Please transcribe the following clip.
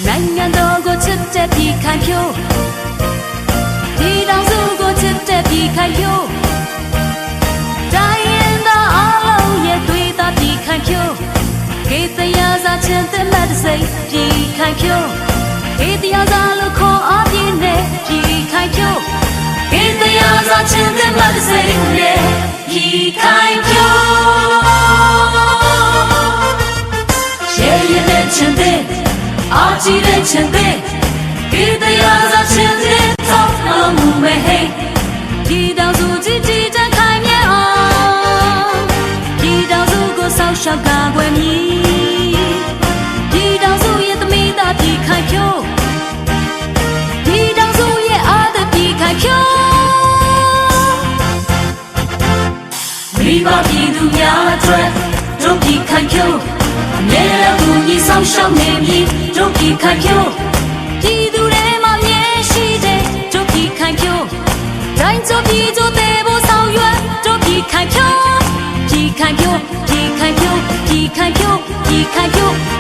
နိုင်ငံတော်ကိုချစ်တဲ့ပြည်ခိုင်ဖြိုးဒီတောင်စုကိုချစ်တဲ့ပြည်ခိုင်ဖြိုးတိုင်းရင်းသားအားလုံးရဲ့တွေ့တာပြည်ခိုင်ဖြိုးကေတရားစာချင်းတဲ့မတ်စိတ်ပြည်ခိုင်ဖြိုးကေတရားစာလို့ခေါ်အားပြင်းတဲ့ပြည်ခိုင်ဖြိုးကေတရားစာချင်းတဲ့မတ်စိတ်နဲ့ပြည်ခိုင်ဖြိုးရဲ့ရဲ့ချင်းတဲ့အာကြည့်တဲ့ချင်းတဲ့ဒီတရားစာချင်းတဲ့သောက်လို့မှုမဲ့ဟဲ့ဒီတောင်စုကြည်ကြည်တန်းခိုင်မြဲအောင်ဒီတောင်စုကိုဆောက်ရှောက်ကာကွယ်မည်ဒီတောင်စုရဲ့သမီးသားပြည်ခိုင်ဖြိုးဒီတောင်စုရဲ့အားသပြည်ခိုင်ဖြိုးမိဘပြည်သူများအတွက်တို့ပြည်ခိုင်ဖြိုးမြဲတဲ့သူကြီးဆောင်ရှောက်နေပြီတို့ပြည်ခိုင်ဖြိုးပြည်သူတွေမှာမြဲရှိတဲ့တို့ပြည်ခိုင်ဖြိုးတိုင်းကျပြည်ကျတဲ့ဘောဆောင်ရွယ်တို့ပြည်ခိုင်ဖြိုးပြည်ခိုင်ဖြိုးပြည်ခိုင်ဖြိုးပြည်ခိုင်ဖြိုးပြည်ခိုင်ဖြိုး